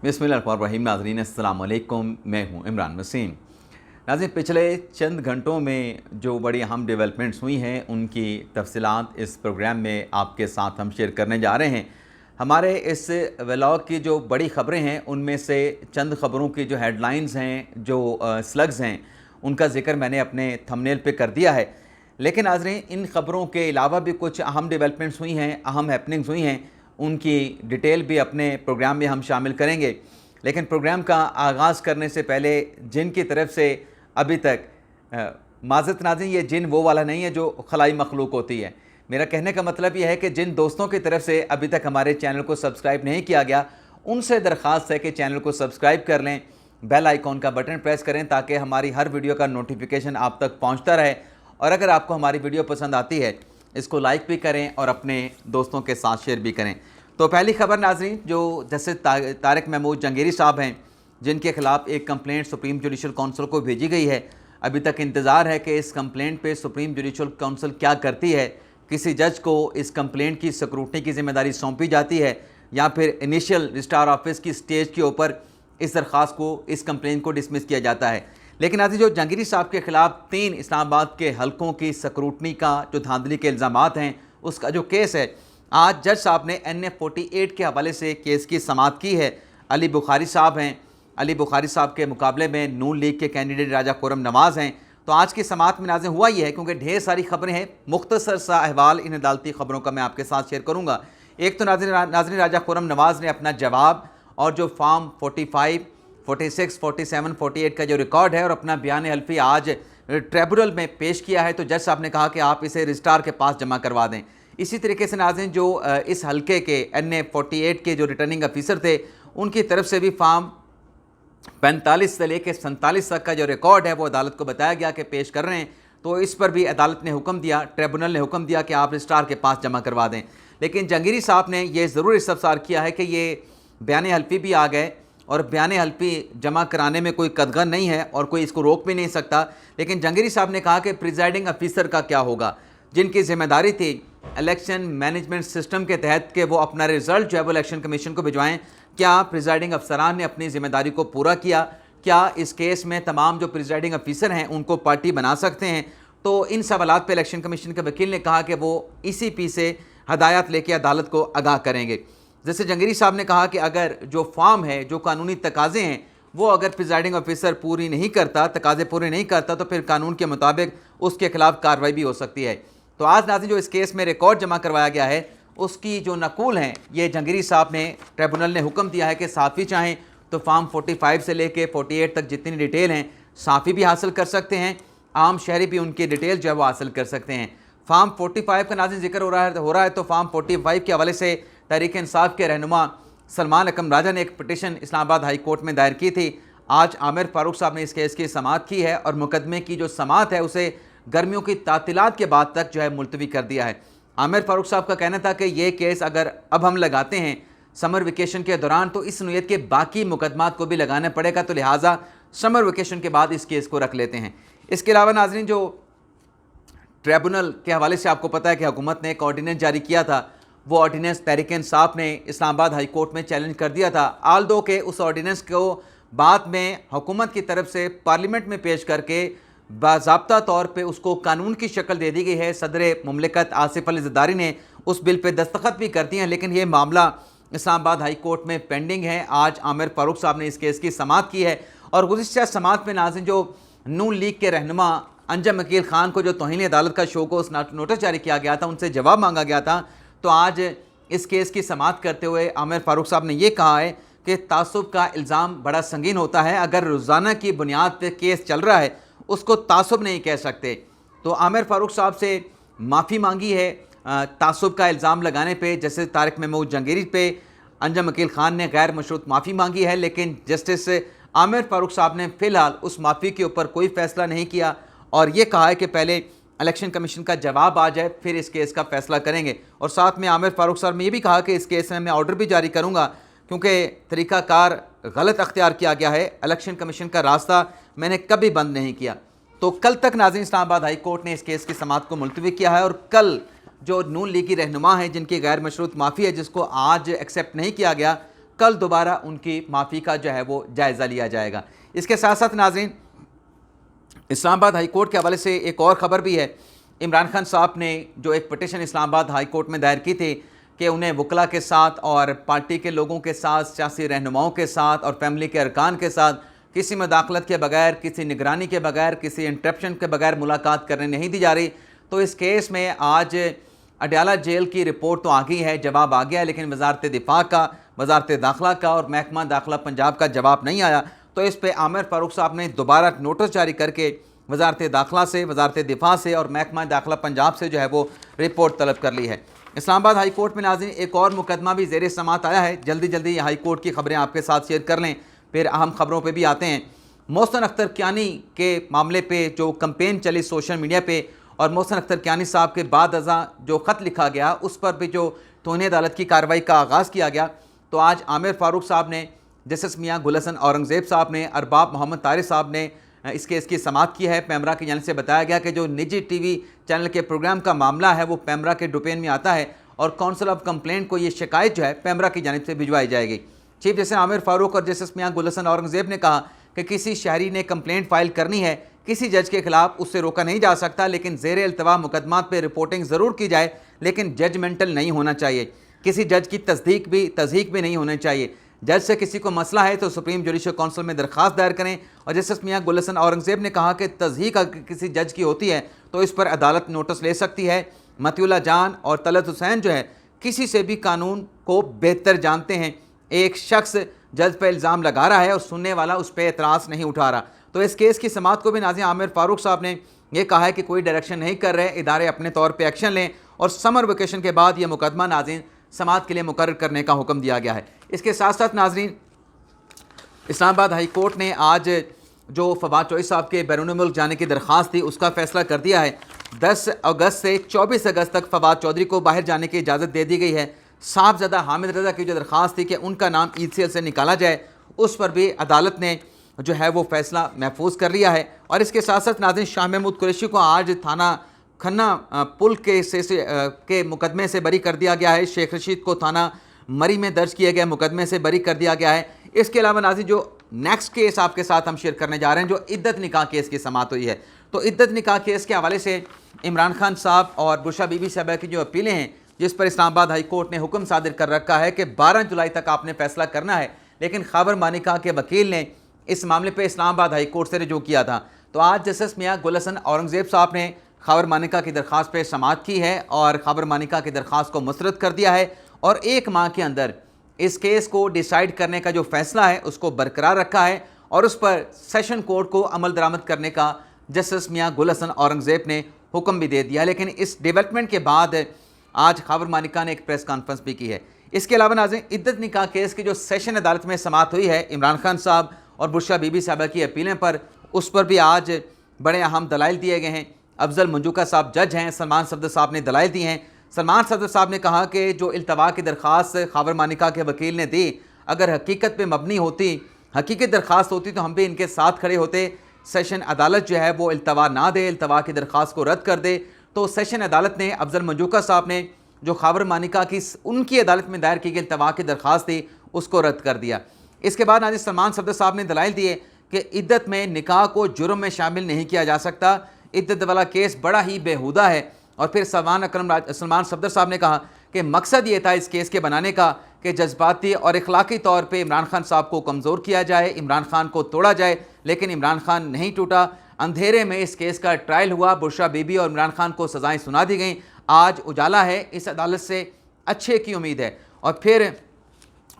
बिस्मिल्लाहिर्रहमानिर्रहीम। नाज़रीन अस्सलाम वालेकुम, मैं हूँ इमरान वसीम। नाज़रीन, पिछले चंद घंटों में जो बड़ी अहम डेवलपमेंट्स हुई हैं उनकी तफसीलात इस प्रोग्राम में आपके साथ हम शेयर करने जा रहे हैं। हमारे इस व्लॉग की जो बड़ी ख़बरें हैं उनमें से चंद ख़बरों की जो हेडलाइंस हैं, जो स्लग्स हैं, उनका ज़िक्र मैंने अपने थंबनेल पे कर दिया है। लेकिन नाज़रीन, इन ख़बरों के अलावा भी कुछ अहम डेवलपमेंट्स हुई हैं, अहम हैपनिंग्स हुई हैं, उनकी डिटेल भी अपने प्रोग्राम में हम शामिल करेंगे। लेकिन प्रोग्राम का आगाज़ करने से पहले जिन की तरफ से अभी तक माज़रत नाज़रीन, ये जिन वो वाला नहीं है जो खलाई मखलूक होती है। मेरा कहने का मतलब यह है कि जिन दोस्तों की तरफ से अभी तक हमारे चैनल को सब्सक्राइब नहीं किया गया, उनसे दरख्वास्त है कि चैनल को सब्सक्राइब कर लें, बेल आइकॉन का बटन प्रेस करें ताकि हमारी हर वीडियो का नोटिफिकेशन आप तक पहुँचता रहे। और अगर आपको हमारी वीडियो पसंद आती है, इसको लाइक भी करें और अपने दोस्तों के साथ शेयर भी करें। तो पहली खबर नाज़रीन, जो जस्टिस तारिक महमूद जंगेरी साहब हैं, जिनके खिलाफ एक कंप्लेंट सुप्रीम जुडिशल काउंसिल को भेजी गई है। अभी तक इंतज़ार है कि इस कंप्लेंट पे सुप्रीम जुडिशल काउंसिल क्या करती है। किसी जज को इस कंप्लेंट की स्क्रूटनी की जिम्मेदारी सौंपी जाती है या फिर इनिशियल रजिस्ट्रार ऑफिस की स्टेज के ऊपर इस दरख्वास्त को, इस कंप्लेंट को डिसमिस किया जाता है। लेकिन आज जो जंगेरी साहब के खिलाफ 3 इस्लामाबाद के हलकों की स्क्रूटनी का जो धांधली के इल्ज़ामात हैं, उसका जो केस है, आज जज साहब ने NA 48 के हवाले से केस की समाअत की है। अली बुखारी साहब हैं। अली बुखारी साहब के मुकाबले में नून लीग के कैंडिडेट राजा खुर्रम नवाज़ हैं। तो आज की समाअत में नाज़रीन हुआ ये है, क्योंकि ढेर सारी खबरें हैं, मुख्तसर सा अहवाल इन अदालती खबरों का मैं आपके साथ शेयर करूँगा। एक तो नाज़रीन राजा खुर्रम नवाज़ ने अपना जवाब और जो फॉर्म 45, 46, 47, 48 का जो रिकॉर्ड है और अपना बयान हल्फी आज ट्रिब्यूनल में पेश किया है। तो जज साहब ने कहा कि आप इसे रजिस्ट्रार के पास जमा करवा दें। इसी तरीके से नाज़रीन, जो इस हल्के के NA 48 के जो रिटर्निंग अफीसर थे, उनकी तरफ से भी फॉर्म 45 से लेकर 47 तक का जो रिकॉर्ड है वो अदालत को बताया गया कि पेश कर रहे हैं। तो इस पर भी अदालत ने हुक्म दिया, ट्रिब्यूनल ने हुक्म दिया कि आप रजिस्ट्रार के पास जमा करवा दें। लेकिन जंगेरी साहब ने यह ज़रूर इस्तफसार किया है कि ये बयान हल्फी भी आ गए और बयान हल्फी जमा कराने में कोई कदगन नहीं है और कोई इसको रोक भी नहीं सकता। लेकिन जंगेरी साहब ने कहा कि प्रिजाइडिंग अफीसर का क्या होगा, जिनकी जिम्मेदारी थी इलेक्शन मैनेजमेंट सिस्टम के तहत कि वो अपना रिजल्ट जो है वो इलेक्शन कमीशन को भिजवाएं। क्या प्रिजाइडिंग अफसरान ने अपनी जिम्मेदारी को पूरा किया? क्या इस केस में तमाम जो प्रिजाइडिंग अफीसर हैं उनको पार्टी बना सकते हैं? तो इन सवालात पे इलेक्शन कमीशन के वकील ने कहा कि वो ECP से हदायत लेके अदालत को आगाह करेंगे। जैसे जंगेरी साहब ने कहा कि अगर जो फॉर्म है, जो कानूनी तकाजे हैं, वो अगर प्रिजाइडिंग अफीसर पूरी नहीं करता, तकाजे पूरे नहीं करता, तो फिर कानून के मुताबिक उसके खिलाफ कार्रवाई भी हो सकती है। तो आज नाज़रीन, जो इस केस में रिकॉर्ड जमा करवाया गया है उसकी जो नकूल हैं, ये जंगेरी साहब ने, ट्रिब्यूनल ने हुक्म दिया है कि साफ़ी चाहें तो फॉर्म 45 से लेके 48 तक जितनी डिटेल हैं साफ़ी भी हासिल कर सकते हैं, आम शहरी भी उनकी डिटेल जो है वो हासिल कर सकते हैं। फॉर्म 45 का नाज़रीन जिक्र हो रहा है तो फॉर्म 45 के हवाले से तहरीक इंसाफ के रहनुमा सलमान अकरम राजा ने एक पटिशन इस्लामाबाद हाई कोर्ट में दायर की थी। आज आमिर फारूक साहब ने इस केस की समाअत की है और मुकदमे की जो समाअत है उसे गर्मियों की तातीलात के बाद तक जो है मुलतवी कर दिया है। आमिर फारूक साहब का कहना था कि ये केस अगर अब हम लगाते हैं समर वेकेशन के दौरान तो इस नोयत के बाकी मुकदमात को भी लगाना पड़ेगा, तो लिहाजा समर वेकेशन के बाद इस केस को रख लेते हैं। इसके अलावा नाज़रीन, जो ट्रिब्यूनल के हवाले से आपको पता है कि हुकूमत ने एक ऑर्डीनेंस जारी किया था, वो ऑर्डीनेंस तहरीक इंसाफ ने इस्लामाबाद हाई कोर्ट में चैलेंज कर दिया था। आल दो के उस ऑर्डीनेंस को बाद में हुकूमत की तरफ से पार्लियामेंट में पेश करके बाज़ाब्ता तौर पे उसको कानून की शक्ल दे दी गई है। सदर मुमलिकत आसिफ अली ज़रदारी ने उस बिल पे दस्तखत भी कर दिए हैं, लेकिन ये मामला इस्लामाबाद हाई कोर्ट में पेंडिंग है। आज आमिर फारूक साहब ने इस केस की समाअत की है और गुज़िश्ता समाअत में नाज़रीन, जो नून लीग के रहनुमा अंजम अकील ख़ान को जो तौहीन अदालत का शो को नोटिस जारी किया गया था, उनसे जवाब मांगा गया था। तो आज इस केस की समाअत करते हुए आमिर फारूक साहब ने यह कहा है कि तासुब का इल्ज़ाम बड़ा संगीन होता है। अगर रोज़ाना की बुनियाद पर केस चल रहा है उसको तासुब नहीं कह सकते। तो आमिर फारूक साहब से माफ़ी मांगी है तासुब का इल्ज़ाम लगाने पे। जैसे तारिक महमूद जंगेरी पे अंजम अकील ख़ान ने गैर मशरूत माफ़ी मांगी है, लेकिन जस्टिस आमिर फारूक साहब ने फ़िलहाल उस माफ़ी के ऊपर कोई फ़ैसला नहीं किया और ये कहा है कि पहले इलेक्शन कमीशन का जवाब आ जाए फिर इस केस का फ़ैसला करेंगे। और साथ में आमिर फारूक साहब ने यह भी कहा कि इस केस में मैं ऑर्डर भी जारी करूँगा, क्योंकि तरीक़ाकार गलत अख्तियार किया गया है। इलेक्शन कमीशन का रास्ता मैंने कभी बंद नहीं किया। तो कल तक नाज़रीन, इस्लामाबाद हाई कोर्ट ने इस केस की समाअत को मुलतवी किया है और कल जो नून लीग की रहनुमा है जिनकी गैर मशरूत माफ़ी है, जिसको आज एक्सेप्ट नहीं किया गया, कल दोबारा उनकी माफ़ी का जो है वो जायज़ा लिया जाएगा। इसके साथ साथ नाज़रीन, इस्लामाबाद हाई कोर्ट के हवाले से एक और ख़बर भी है। इमरान खान साहब ने जो एक पटिशन इस्लामाबाद हाई कोर्ट में दायर की थी कि उन्हें वकला के साथ और पार्टी के लोगों के साथ, सियासी रहनुमाओं के साथ और फैमिली के अरकान के साथ किसी मदाखलत के बगैर, किसी निगरानी के बगैर, किसी इंटरप्शन के बगैर मुलाकात करने नहीं दी जा रही। तो इस केस में आज अडयाला जेल की रिपोर्ट तो आ गई है, जवाब आ गया है, लेकिन वजारत दिफा का, वजारत दाखिला का और महकमा दाखिला पंजाब का जवाब नहीं आया। तो इस पर आमिर फारूक साहब ने दोबारा नोटिस जारी करके वजारत दाखिला से, वजारत दिफा से और महकमा दाखिला पंजाब से जो है वो रिपोर्ट तलब कर ली है। इस्लामाबाद हाई कोर्ट में नाज़रीन एक और मुकदमा भी ज़ेर समात आया है। जल्दी जल्दी हाई कोर्ट की खबरें आपके साथ शेयर कर लें, फिर अहम खबरों पे भी आते हैं। मोहसिन अख्तर कियानी के मामले पे जो कंपेन चली सोशल मीडिया पे और मोहसिन अख्तर कियानी साहब के बाद अज़ा जो ख़त लिखा गया उस पर भी जो तौहीन अदालत की कार्रवाई का आगाज़ किया गया। तो आज आमिर फारूक साहब ने, जस्टिस मियां गुल हसन औरंगज़ेब साहब ने, अरबाब मोहम्मद तारिक साहब ने इस केस की समाअत की है। पैमरा की जानिब से बताया गया कि जो निजी टीवी चैनल के प्रोग्राम का मामला है वो पैमरा के डोमेन में आता है और काउंसिल ऑफ कंप्लेंट को ये शिकायत जो है पैमरा की जानिब से भिजवाई जाएगी। चीफ जस्टिस आमिर फारूक और जस्टिस मियां गुल हसन औरंगज़ेब ने कहा कि किसी शहरी ने कंप्लेंट फाइल करनी है, किसी जज के खिलाफ उससे रोका नहीं जा सकता, लेकिन ज़ेर इल्तवा मुकदमात पर रिपोर्टिंग ज़रूर की जाए, लेकिन जजमेंटल नहीं होना चाहिए। किसी जज की तस्दीक भी नहीं होनी चाहिए। जज से किसी को मसला है तो सुप्रीम जुडिशल काउंसिल में दरख्वास्त दायर करें। और जस्टिस मियां गुल हसन औरंगज़ेब ने कहा कि तस्दीक अगर किसी जज की होती है तो इस पर अदालत नोटिस ले सकती है। मतिउल्लाह जान और तलत हुसैन जो है किसी से भी कानून को बेहतर जानते हैं। एक शख्स जज पर इल्ज़ाम लगा रहा है और सुनने वाला उस पर एतराज़ नहीं उठा रहा। तो इस केस की समाअत को भी नाज़रीन आमिर फारूक साहब ने यह कहा है कि कोई डायरेक्शन नहीं कर रहे, इदारे अपने तौर पर एक्शन लें और समर वेकेशन के बाद यह मुकदमा नाज़रीन समाअत के लिए मुकर्रर करने का हुक्म दिया गया है। इसके साथ साथ नाज़रीन, इस्लामाबाद हाई कोर्ट ने आज जो फवाद चौधरी साहब के बैरून मुल्क जाने की दरख्वास्त थी उसका फैसला कर दिया है। 10 अगस्त से 24 अगस्त तक फवाद चौधरी को बाहर जाने की इजाज़त दे दी गई है। साहबजादा हामिद रज़ा की जो दरख्वास्त थी कि उनका नाम ECL से निकाला जाए, उस पर भी अदालत ने जो है वो फैसला महफूज कर लिया है। और इसके साथ साथ नाज़रीन, शाह महमूद कुरैशी को आज थाना खन्ना पुल के मुकदमे से बरी कर दिया गया है। शेख रशीद को थाना मरी में दर्ज किए गए मुकदमे से बरी कर दिया गया है। इसके अलावा नाज़रीन, जो नेक्स्ट केस आपके साथ हम शेयर करने जा रहे हैं, जो इद्दत निकाह केस की समाअत हुई है, तो इद्दत निकाह केस के हवाले से इमरान खान साहब और बुशरा बीबी साहबा की जो अपीलें हैं, जिस पर इस्लामाबाद हाई कोर्ट ने हुक्म सादिर कर रखा है कि 12 जुलाई तक आपने फैसला करना है, लेकिन खबर मानिका के वकील ने इस मामले पर इस्लामाबाद हाई कोर्ट से रुजू किया था। तो आज जस्टिस मियां गुल हसन औरंगज़ेब साहब ने खबर मानिका की दरख्वास्त पर समाअत की है और खबर मानिका की दरख्वास्त को मुस्तरद कर दिया है और 1 माह के अंदर इस केस को डिसाइड करने का जो फैसला है उसको बरकरार रखा है और उस पर सेशन कोर्ट को अमल दरामद करने का जस्टिस मियां गुल हसन औरंगज़ेब ने हुक्म भी दे दिया। लेकिन इस डेवलपमेंट के बाद आज खबर मानिका ने एक प्रेस कॉन्फ्रेंस भी की है। इसके अलावा नाज़रीन, इद्दत निकाह केस की जो सेशन अदालत में समाअत हुई है इमरान खान साहब और बुशरा बीबी साहबा की अपीलें पर, उस पर भी आज बड़े अहम दलाइल दिए गए हैं। अफजल मंजूका साहब जज हैं, सलमान सफदर साहब ने दलाइल दिए हैं। सलमान सफदर साहब ने कहा कि जो इल्तवा की दरख्वास्त खबर मानिका के वकील ने दी, अगर हकीकत पे मबनी होती, हकीकी दरख्वास्त होती तो हम भी इनके साथ खड़े होते। सेशन अदालत जो है वो इल्तवा ना दे, इल्तवा की दरख्वास्त को रद्द कर दे। तो सेशन अदालत ने अफजल मंजूका साहब ने जो खबर मानिका की उनकी अदालत में दायर की गई इल्तवा की दरख्वास्त थी उसको रद्द कर दिया। इसके बाद आज सलमान सफदर साहब ने दलाइल दिए कि इद्दत में निकाह को जुर्म में शामिल नहीं किया जा सकता, इद्दत वाला केस बड़ा ही बेहुदा है। और फिर सलमान सफदर साहब ने कहा कि मकसद ये था इस केस के बनाने का कि जज्बाती और इखलाकी तौर पे इमरान खान साहब को कमज़ोर किया जाए, इमरान खान को तोड़ा जाए, लेकिन इमरान खान नहीं टूटा। अंधेरे में इस केस का ट्रायल हुआ, बुशरा बीबी और इमरान खान को सज़ाएं सुना दी गई। आज उजाला है, इस अदालत से अच्छे की उम्मीद है। और फिर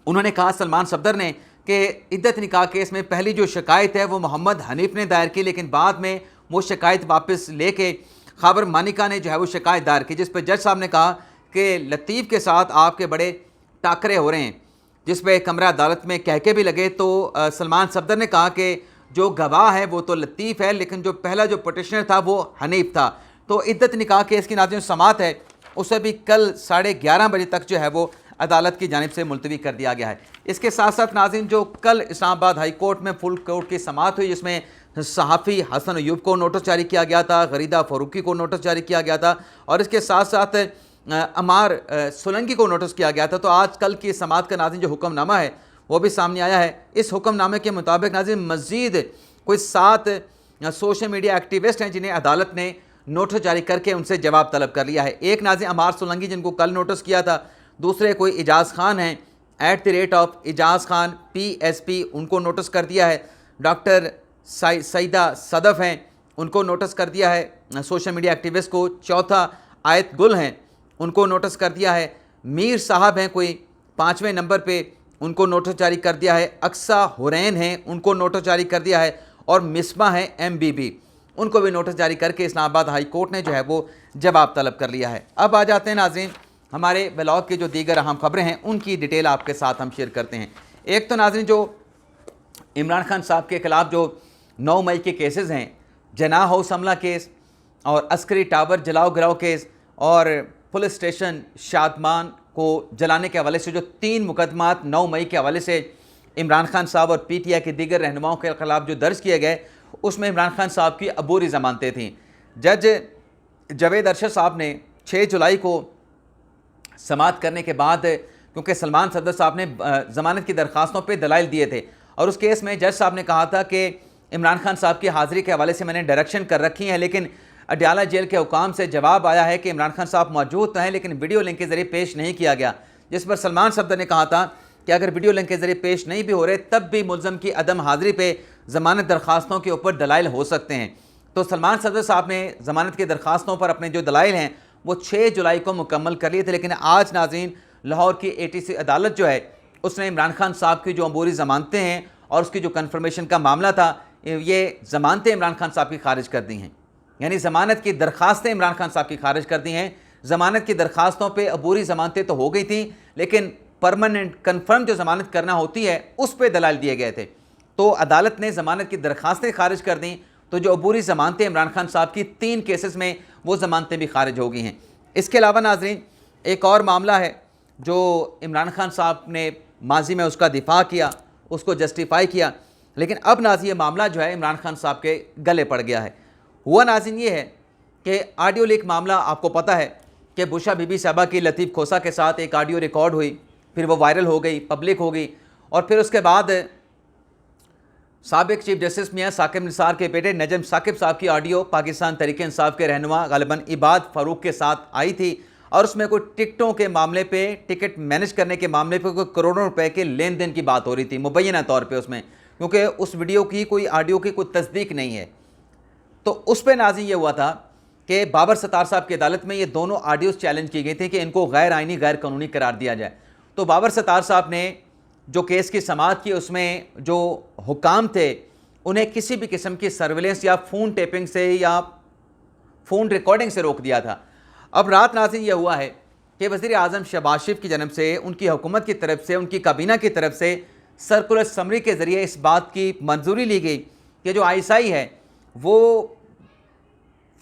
उन्होंने कहा सलमान सफदर ने कि इद्दत निकाह केस में पहली जो शिकायत है वो मोहम्मद हनीफ ने दायर की, लेकिन बाद में वो शिकायत वापस लेके खबर मानिका ने जो है वो शिकायत दायर की, जिस पर जज साहब ने कहा कि लतीफ़ के साथ आपके बड़े टाकरे हो रहे हैं, जिस पर कमरा अदालत में कहके भी लगे। तो सलमान सफदर ने कहा कि जो गवाह है वो तो लतीफ़ है, लेकिन जो पहला जो पटिशनर था वो हनीफ था। तो इद्दत निकाह केस की नाज़रीन समाअत है उसे भी कल 11:30 बजे तक जो है वो अदालत की जानिब से मुलतवी कर दिया गया है। इसके साथ साथ नाज़रीन, जो कल इस्लामाबाद हाई कोर्ट में फुल कोर्ट की समाअत हुई, जिसमें सहाफ़ी हसन अयूब को नोटिस जारी किया गया था, गरीदा फ़ारूकी को नोटिस जारी किया गया था और इसके साथ साथ अमार सोलंकी को नोटिस किया गया था। तो आज कल की समाअत का नाज़रीन जो हुक्मनामा है वो भी सामने आया है। इस हुक्मनामे के मुताबिक नाज़रीन मज़ीद कोई 7 सोशल मीडिया एक्टिविस्ट हैं जिन्हें अदालत ने नोटिस जारी करके उनसे जवाब तलब कर लिया है। एक नाज़रीन अमार सोलंकी जिनको कल नोटिस किया था, दूसरे कोई इजाज़ खान हैं @इजाज़ खान PSP, उनको नोटिस कर दिया है। डॉक्टर सईदा सदफ़ हैं, उनको नोटिस कर दिया है सोशल मीडिया एक्टिविस्ट को। चौथा आयत गुल हैं, उनको नोटिस कर दिया है। मीर साहब हैं कोई 5वें नंबर पे, उनको नोटिस जारी कर दिया है। अक्सा हुरैन हैं, उनको नोटिस जारी कर दिया है। और मिसबा हैं MBB, उनको भी नोटिस जारी करके इस्लामाबाद हाई कोर्ट ने जो है वो जवाब तलब कर लिया है। अब आ जाते हैं नाज़रीन हमारे ब्लॉग की जो दीगर अहम खबरें हैं उनकी डिटेल आपके साथ हम शेयर करते हैं। एक तो नाज़रीन जो इमरान खान साहब के ख़िलाफ़ जो 9 मई के केसेस हैं, जना हाउस हमला केस और अस्करी टावर जलाओ गिराओ केस और पुलिस स्टेशन शादमान को जलाने के हवाले से जो 3 मुकदमात 9 मई के हवाले से इमरान खान साहब और PTI के दीगर रहनुमाओं के ख़िलाफ़ जो दर्ज किए गए, उसमें इमरान खान साहब की अबूरी ज़मानतें थीं। जज जावेद अरशद साहब ने 6 जुलाई को समाअत करने के बाद, क्योंकि सलमान सदर साहब ने ज़मानत की दरख्वास्तों पे दलाइल दिए थे और उस केस में जज साहब ने कहा था कि इमरान खान साहब की हाज़िरी के हवाले से मैंने डायरेक्शन कर रखी है, लेकिन अडयाला जेल के हुकाम से जवाब आया है कि इमरान खान साहब मौजूद तो हैं लेकिन वीडियो लिंक के ज़रिए पेश नहीं किया गया। जिस पर सलमान सदर ने कहा था कि अगर वीडियो लिंक के ज़रिए पेश नहीं भी हो रहे तब भी मुल्ज़म की अदम हाज़िरी पे ज़मानत दरख्वास्तों के ऊपर दलाइल हो सकते हैं। तो सलमान सदर साहब ने ज़मानत की दरख्वास्तों पर अपने जो दलाइल हैं वो 6 जुलाई को मुकम्मल कर लिए थे, लेकिन आज नाज़रीन लाहौर की ATC अदालत जो है उसने इमरान खान साहब की जो अबूरी ज़मानतें हैं और उसकी जो कन्फर्मेशन का मामला था, ये ज़मानतें इमरान खान साहब की खारिज कर दी हैं। यानी ज़मानत की दरख्वास्तें इमरान खान साहब की खारिज कर दी हैं। ज़मानत की दरख्वास्तों पे अबूरी ज़मानतें तो हो गई थी, लेकिन परमानेंट कन्फर्म जो ज़मानत करना होती है उस पर दलाल दिए गए थे। तो अदालत ने ज़मानत की दरख्वास्तें खारिज कर दी, तो जो अबूरी ज़मानतें इमरान खान साहब की 3 केसेस में वो ज़मानतें भी खारिज हो गई हैं। इसके अलावा नाज़रीन एक और मामला है जो इमरान खान साहब ने माजी में उसका दिफा किया, उसको जस्टिफाई किया, लेकिन अब नाज़रीन ये मामला जो है इमरान खान साहब के गले पड़ गया है। हुआ नाज़रीन ये है कि ऑडियो लीक मामला आपको पता है कि बुशा बीबी साहबा की लतीफ़ खोसा के साथ एक ऑडियो रिकॉर्ड हुई, फिर वो वायरल हो गई, पब्लिक हो गई और फिर उसके बाद साबिक चीफ जस्टिस मियां साकिब निसार के बेटे नजम साकिब साहब की ऑडियो पाकिस्तान तहरीक इंसाफ के रहनुमा गालिबन इबाद फ़ारूक के साथ आई थी और उसमें कोई टिकटों के मामले पे, टिकट मैनेज करने के मामले पे कोई करोड़ों रुपए के लेन देन की बात हो रही थी मुबैना तौर पे उसमें, क्योंकि उस वीडियो की कोई ऑडियो की कोई तस्दीक नहीं है। तो उस पर नाज़रीन ये हुआ था कि बाबर सत्तार साहब की अदालत में ये दोनों ऑडियोज़ चैलेंज की गई थी कि इनको गैर आइनी गैर कानूनी करार दिया जाए। तो बाबर सत्तार साहब ने जो केस की समाअत की उसमें जो हुकाम थे उन्हें किसी भी किस्म की सर्विलेंस या फ़ोन टेपिंग से या फ़ोन रिकॉर्डिंग से रोक दिया था। अब रात नाज़रीन यह हुआ है कि वज़ीर आज़म शहबाज शरीफ की जानब से, उनकी हुकूमत की तरफ से, उनकी काबीना की तरफ से सर्कुलर समरी के ज़रिए इस बात की मंजूरी ली गई कि जो ISI है वो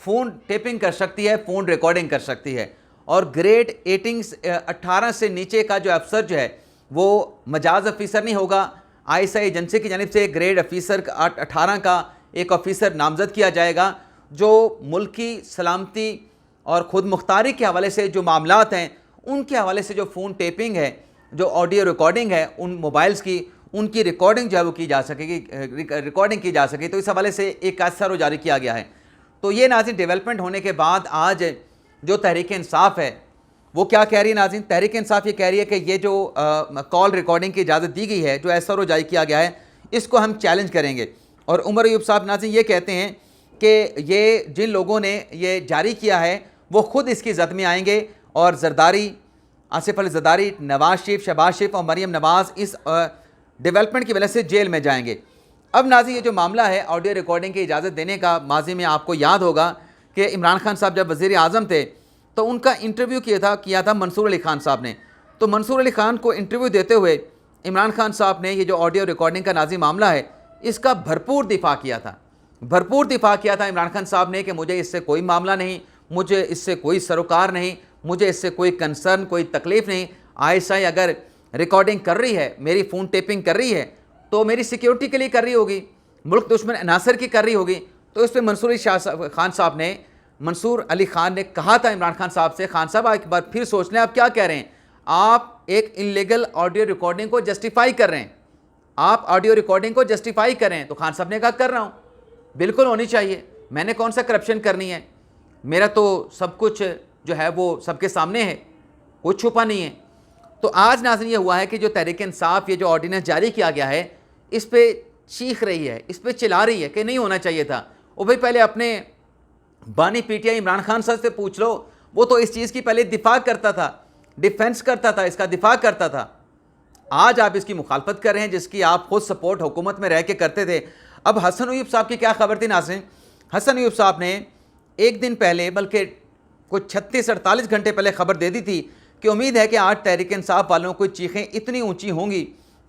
फ़ोन टेपिंग कर सकती है, फ़ोन रिकॉर्डिंग कर सकती है और ग्रेड 18 से नीचे का जो अफसर जो है वो मजाज ऑफिसर नहीं होगा। ISI एजेंसी की जानिब से ग्रेड ऑफिसर 18 का एक ऑफिसर नामजद किया जाएगा जो मुल्की सलामती और ख़ुद मुख्तारी के हवाले से जो मामलात हैं उनके हवाले से जो फ़ोन टेपिंग है, जो ऑडियो रिकॉर्डिंग है उन मोबाइल्स की, उनकी रिकॉर्डिंग जो है वो की जा सकेगी, रिकॉर्डिंग की जा सके। तो इस हवाले से एक असर जारी किया गया है। तो ये नाज़रीन डेवलपमेंट होने के बाद आज जो तहरीक इंसाफ है वो क्या कह रही है नाज़रीन, तहरीक इंसाफ ये कह रही है कि ये जो कॉल रिकॉर्डिंग की इजाज़त दी गई है, जो SRO जारी किया गया है, इसको हम चैलेंज करेंगे। और उमर अयूब साहब नाज़रीन ये कहते हैं कि ये जिन लोगों ने ये जारी किया है वो ख़ुद इसकी जद में आएंगे और जरदारी, आसिफ अली जरदारी, नवाज शरीफ, शहबाज शरीफ और मरीम नवाज़ इस डेवलपमेंट की वजह से जेल में जाएंगे। अब नाज़रीन ये जो मामला है ऑडियो रिकॉर्डिंग की इजाज़त देने का, माजी में आपको याद होगा कि इमरान खान साहब जब वज़ीर आज़म थे तो उनका इंटरव्यू किया था मंसूर अली खान साहब ने। तो मंसूर अली खान को इंटरव्यू देते हुए इमरान खान साहब ने ये जो ऑडियो रिकॉर्डिंग का नाज़रीन मामला है इसका भरपूर दिफा किया था, भरपूर दिफा किया था इमरान खान साहब ने कि मुझे इससे कोई मामला नहीं, मुझे इससे कोई सरोकार नहीं, मुझे इससे कोई कंसर्न, कोई तकलीफ़ नहीं। ISI अगर रिकॉर्डिंग कर रही है, मेरी फ़ोन टेपिंग कर रही है तो मेरी सिक्योरिटी के लिए कर रही होगी, मुल्क दुश्मन अनासर की कर रही होगी। तो इस पर मंसूर अली खान साहब ने मंसूर अली खान ने कहा था इमरान खान साहब से, खान साहब एक बार फिर सोच लें आप क्या कह रहे हैं, आप एक इनलीगल ऑडियो रिकॉर्डिंग को जस्टिफाई कर रहे हैं, आप ऑडियो रिकॉर्डिंग को जस्टिफाई कर रहे हैं। तो खान साहब ने कहा कर रहा हूँ, बिल्कुल होनी चाहिए, मैंने कौन सा करप्शन करनी है, मेरा तो सब कुछ जो है वो सबके सामने है, कुछ छुपा नहीं है। तो आज नाज़रीन ये हुआ है कि जो तहरीक इंसाफ ये जो ऑर्डिनेंस जारी किया गया है इस पर चीख रही है, इस पर चिल्ला रही है कि नहीं होना चाहिए था। वो भाई पहले अपने बानी पीटीआई इमरान खान साहब से पूछ लो, वो तो इस चीज़ की पहले दिफा करता था, डिफेंस करता था, इसका दिफा करता था। आज आप इसकी मुखालफत कर रहे हैं जिसकी आप खुद सपोर्ट हुकूमत में रह के करते थे। अब हसन अयूब साहब की क्या खबर थी नाज़रीन, हसन अयूब साहब ने एक दिन पहले बल्कि कुछ 36-48 घंटे पहले खबर दे दी थी कि उम्मीद है कि आज तहरीक इंसाफ वालों को चीखें इतनी ऊंची होंगी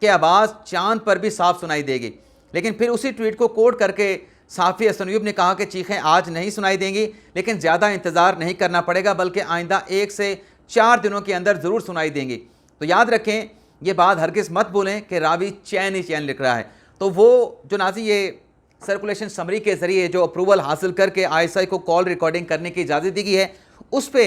कि आवाज़ चांद पर भी साफ सुनाई देगी। लेकिन फिर उसी ट्वीट को कोट करके साफ़ी हसन अयूब ने कहा कि चीखें आज नहीं सुनाई देंगी, लेकिन ज़्यादा इंतज़ार नहीं करना पड़ेगा, बल्कि आइंदा 1 से 4 दिनों के अंदर ज़रूर सुनाई देंगी। तो याद रखें, ये बात हरगिज़ मत बोलें कि रावी चैन ही चैन लिख रहा है। तो वो जो नाज़ी ये सर्कुलेशन समरी के ज़रिए जो अप्रूवल हासिल करके ISI को कॉल रिकॉर्डिंग करने की इजाज़त दी गई है, उस पर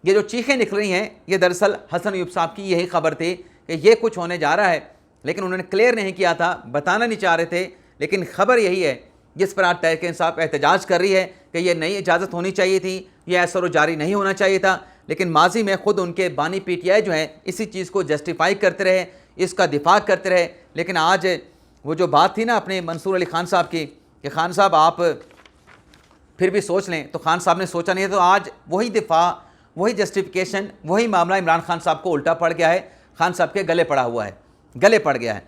ये जो चीखें निकल रही हैं ये दरअसल हसन अयूब साहब की यही खबर थी कि ये कुछ होने जा रहा है, लेकिन उन्होंने क्लियर नहीं किया था, बताना नहीं चाह रहे थे। लेकिन खबर यही है जिस पर आज तहरीक इंसाफ एहतजाज कर रही है कि ये नई इजाज़त होनी चाहिए थी, ये असर जारी नहीं होना चाहिए था। लेकिन माजी में ख़ुद उनके बानी PTI जो हैं इसी चीज़ को जस्टिफाई करते रहे, इसका दिफा करते रहे। लेकिन आज वो जो बात थी ना अपने मंसूर अली खान साहब की कि खान साहब आप फिर भी सोच लें, तो खान साहब ने सोचा नहीं है। तो आज वही दिफा, वही जस्टिफिकेशन, वही मामला इमरान खान साहब को उल्टा पड़ गया है, खान साहब के गले पड़ा हुआ है, गले पड़ गया है।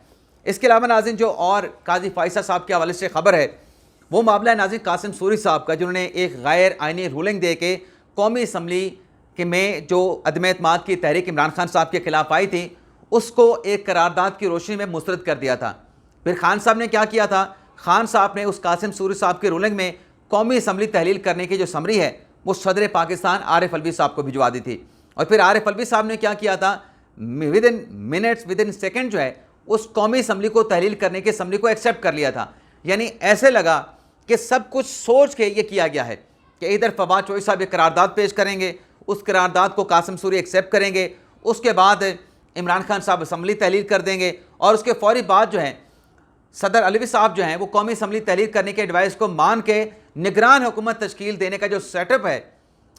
इसके अलावा नाज़रीन जो और काजी फ़ाइज़ा साहब के हवाले से खबर है वो मामला है नाज़रीन कासिम सूरी साहब का, जिन्होंने एक गैर आइनी रूलिंग दे के कौमी असम्बली के में जो अदम एतमाद की तहरीक इमरान खान साहब के खिलाफ आई थी उसको एक करारदाद की रोशनी में मुस्तरद कर दिया था। फिर खान साहब ने क्या किया था, खान साहब ने उस कासिम सूरी साहब की रूलिंग में कौमी असम्बली तहलील करने की जो समरी है वो सदर पाकिस्तान आरिफ अलवी साहब को भिजवा दी थी। और फिर आरिफ अलवी साहब ने क्या किया था, with in minutes, with in second जो है उस कौमी असम्बली को तहलील करने की असम्बली को एक्सेप्ट कर लिया था। यानी ऐसे लगा कि सब कुछ सोच के ये किया गया है कि इधर फवाद चौधरी साहब एक करारदाद पेश करेंगे, उस करारदाद को कासिम सूरी एक्सेप्ट करेंगे, उसके बाद इमरान खान साहब असम्बली तहलील कर देंगे और उसके फौरी बाद जो है सदर अलवी साहब जो हैं वो कौमी असम्बली तहलील करने के एडवाइस को मान के निगरान हुकूमत तश्कील देने का जो सेटअप है,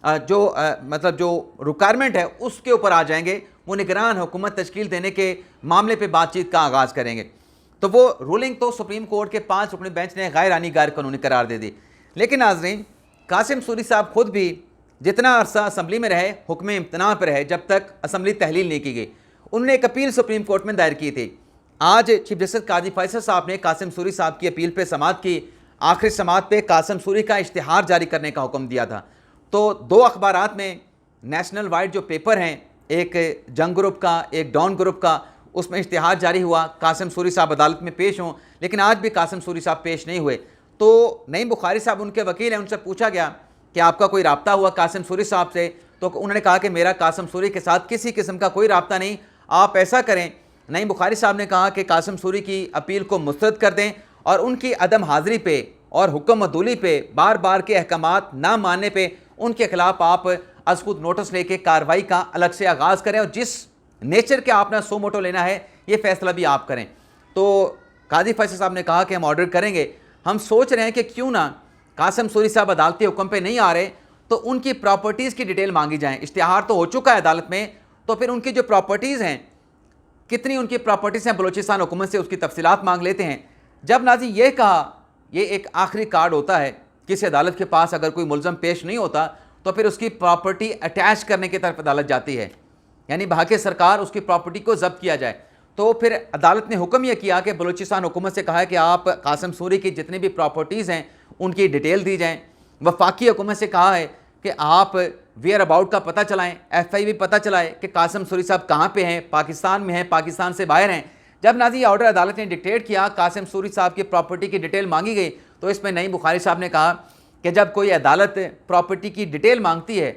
मतलब जो रिक्वायरमेंट है उसके ऊपर आ जाएंगे, वो निगरान हुकूमत तश्कील देने के मामले पे बातचीत का आगाज़ करेंगे। तो वो रूलिंग तो सुप्रीम कोर्ट के 5 रुकनी बेंच ने गैर आनी गैर कानूनी करार दे दी। लेकिन नाज़रीन कासिम सूरी साहब खुद भी जितना अरसा असम्बली में रहे हुक्म इम्तना पर रहे जब तक असम्बली तहलील नहीं की गई। उन्होंने एक अपील सुप्रीम कोर्ट में दायर की थी। आज चीफ जस्टिस काजी फ़ाइज़ा साहब ने कासिम सूरी साहब की अपील पे समाअत की, आखिरी समाअत पे कासिम सूरी का इश्तिहार जारी करने का हुक्म दिया था। तो 2 अखबारात में नेशनल वाइड जो पेपर हैं, एक जंग ग्रुप का, एक डॉन ग्रुप का, उसमें इश्तिहार जारी हुआ कासिम सूरी साहब अदालत में पेश हों, लेकिन आज भी कासिम सूरी साहब पेश नहीं हुए। तो नईम बुखारी साहब उनके वकील हैं, उनसे पूछा गया कि आपका कोई रब्ता हुआ कासिम सूरी साहब से, तो उन्होंने कहा कि मेरा कासिम सूरी के साथ किसी किस्म का कोई रब्ता नहीं। आप ऐसा करें, नईम बुखारी साहब ने कहा कि कासिम सूरी की अपील को मुस्तरद कर दें और उनकी अदम हाज़िरी पे और हुक्म अदूली पे बार बार के अहकामात ना मानने पे उनके खिलाफ आप अज़ खुद नोटिस लेके कार्रवाई का अलग से आगाज़ करें और जिस नेचर के आपने सो मोटो लेना है ये फ़ैसला भी आप करें। तो काजी फ़ाइज़ा साहब ने कहा कि हम ऑर्डर करेंगे। हम सोच रहे हैं कि क्यों ना कासिम सूरी साहब अदालती हुक्म पे नहीं आ रहे तो उनकी प्रॉपर्टीज़ की डिटेल मांगी जाए। इश्तिहार तो हो चुका है अदालत में, तो फिर उनकी जो प्रॉपर्टीज़ हैं, कितनी उनकी प्रॉपर्टीज़ हैं बलूचिस्तान हुकूमत से, उसकी तफसीलात मांग लेते हैं। जब नाज़ी ये कहा, ये एक आखिरी कार्ड होता है किसी अदालत के पास, अगर कोई मुलज़म पेश नहीं होता तो फिर उसकी प्रॉपर्टी अटैच करने की तरफ अदालत जाती है, यानी बहाके सरकार उसकी प्रॉपर्टी को जब्त किया जाए। तो फिर अदालत ने हुक्म यह किया कि बलूचिस्तान हुकूमत से कहा है कि आप कासिम सूरी की जितनी भी प्रॉपर्टीज़ हैं उनकी डिटेल दी जाएँ। वफाकी हुकूमत से कहा है कि आप वेयर अबाउट का पता चलाएं, FI भी पता चलाए कि कासिम सूरी साहब कहाँ पे हैं, पाकिस्तान में हैं, पाकिस्तान से बाहर हैं। जब नाज़ी ऑर्डर अदालत ने डिक्टेट किया, कासिम सूरी साहब की प्रॉपर्टी की डिटेल मांगी गई, तो इसमें नईम बुखारी साहब ने कहा कि जब कोई अदालत प्रॉपर्टी की डिटेल मांगती है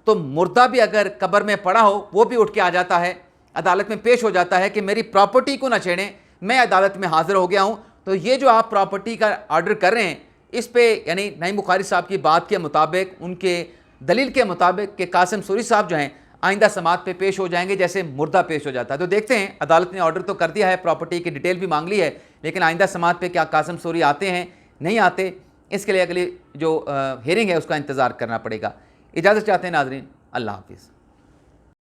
तो मुर्दा भी अगर कब्र में पड़ा हो वो भी उठ के आ जाता है, अदालत में पेश हो जाता है कि मेरी प्रॉपर्टी को ना छेड़ें, मैं अदालत में हाजिर हो गया हूँ। तो ये जो आप प्रॉपर्टी का ऑर्डर कर रहे हैं इस पे यानी नईम बुखारी साहब की बात के मुताबिक, उनके दलील के मुताबिक कि कासिम सूरी साहब जो हैं आइंदा समात पे पेश हो जाएंगे जैसे मुर्दा पेश हो जाता है। तो देखते हैं, अदालत ने ऑर्डर तो कर दिया है, प्रॉपर्टी की डिटेल भी मांग ली है, लेकिन आइंदा समात पे क्या कासिम सूरी आते हैं नहीं आते, इसके लिए अगली जो हियरिंग है उसका इंतज़ार करना पड़ेगा। इजाज़त चाहते हैं नाज़रीन, अल्लाह हाफिज़।